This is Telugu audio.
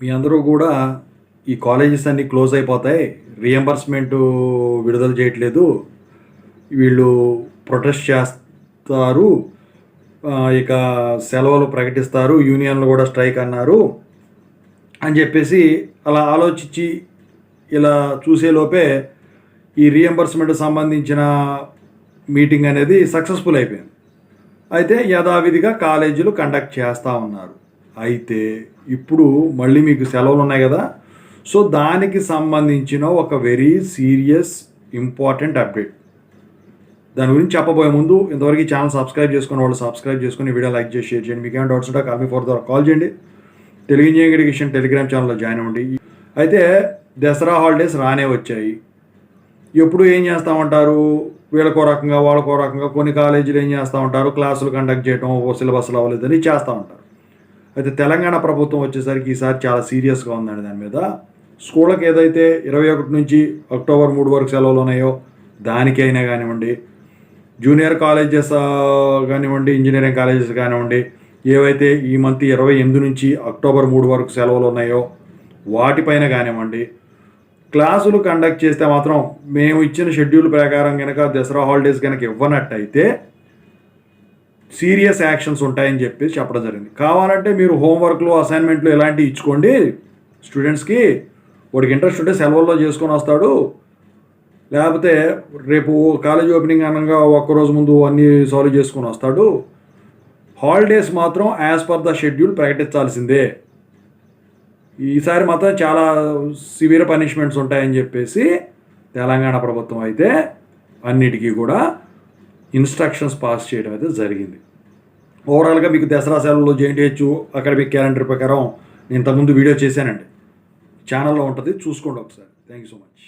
మీ అందరూ కూడా ఈ కాలేజెస్ అన్నీ క్లోజ్ అయిపోతాయి, రియంబర్స్మెంట్ విడుదల చేయట్లేదు, వీళ్ళు ప్రొటెస్ట్ చేస్తారు, ఇక సెలవులు ప్రకటిస్తారు, యూనియన్లు కూడా స్ట్రైక్ అన్నారు అని చెప్పేసి అలా ఆలోచించి ఇలా చూసేలోపే ఈ రియంబర్స్మెంట్ సంబంధించిన మీటింగ్ అనేది సక్సెస్ఫుల్ అయిపోయింది. అయితే యథావిధిగా కాలేజీలు కండక్ట్ చేస్తూ ఉన్నారు. అయితే ఇప్పుడు మళ్ళీ మీకు సెలవులు ఉన్నాయి కదా, సో దానికి సంబంధించిన ఒక వెరీ సీరియస్ ఇంపార్టెంట్ అప్డేట్. దాని గురించి చెప్పబోయే ముందు ఇంతవరకు ఛానల్ సబ్స్క్రైబ్ చేసుకున్న వాళ్ళు సబ్స్క్రైబ్ చేసుకుని వీడియో లైక్ చేసి షేర్ చేయండి. మీకు ఏమైనా డౌట్స్ ఉంటే కాల్ మీ ఫోర్ ద్వారా కాల్ చేయండి. తెలుగు ఇంజనీరింగ్ ఎడ్యుకేషన్ టెలిగ్రామ్ ఛానల్లో జాయిన్ అవ్వండి. అయితే దసరా హాలిడేస్ రానే వచ్చాయి. ఎప్పుడు ఏం చేస్తూ వీళ్ళకో రకంగా వాళ్ళకో రకంగా కొన్ని కాలేజీలు ఏం చేస్తూ ఉంటారు, క్లాసులు కండక్ట్ చేయడం, సిలబస్లు అవ్వలేదని చేస్తూ ఉంటారు. అయితే తెలంగాణ ప్రభుత్వం వచ్చేసరికి ఈసారి చాలా సీరియస్గా ఉందండి దాని మీద. స్కూళ్ళకి ఏదైతే 21 నుంచి అక్టోబర్ 3 వరకు సెలవులు ఉన్నాయో దానికైనా కానివ్వండి, జూనియర్ కాలేజెస్ కానివ్వండి, ఇంజనీరింగ్ కాలేజెస్ కానివ్వండి, ఏవైతే ఈ మంత్ 28 నుంచి అక్టోబర్ 3 వరకు సెలవులు ఉన్నాయో వాటిపైన కానివ్వండి, క్లాసులు కండక్ట్ చేస్తే మాత్రం మేము ఇచ్చిన షెడ్యూల్ ప్రకారం కనుక దసరా హాలిడేస్ కనుక ఇవ్వనట్టయితే సీరియస్ యాక్షన్స్ ఉంటాయని చెప్పేసి చెప్పడం జరిగింది. కావాలంటే మీరు హోంవర్క్లు, అసైన్మెంట్లు ఇలాంటివి ఇచ్చుకోండి స్టూడెంట్స్కి. వాడికి ఇంట్రెస్ట్ ఉంటే సెలవుల్లో చేసుకొని వస్తాడు, లేకపోతే రేపు కాలేజ్ ఓపెనింగ్ అనగా ఒక్కరోజు ముందు అన్నీ సాల్వ్ చేసుకొని వస్తాడు. హాలిడేస్ మాత్రం యాజ్ పర్ ద షెడ్యూల్ ప్రకటించాల్సిందే. ఈసారి మాత్రం చాలా సివియర్ పనిష్మెంట్స్ ఉంటాయని చెప్పేసి తెలంగాణ ప్రభుత్వం అయితే అన్నిటికీ కూడా ఇన్స్ట్రక్షన్స్ పాస్ చేయడం అయితే జరిగింది. ఓవరాల్గా మీకు దసరా సెలవులు JNTH అకాడమిక్ క్యాలెండర్ ప్రకారం నేను ఇంతకుముందు వీడియో చేశానండి, ఛానల్లో ఉంటుంది, చూసుకోండి ఒకసారి. Thank you so much.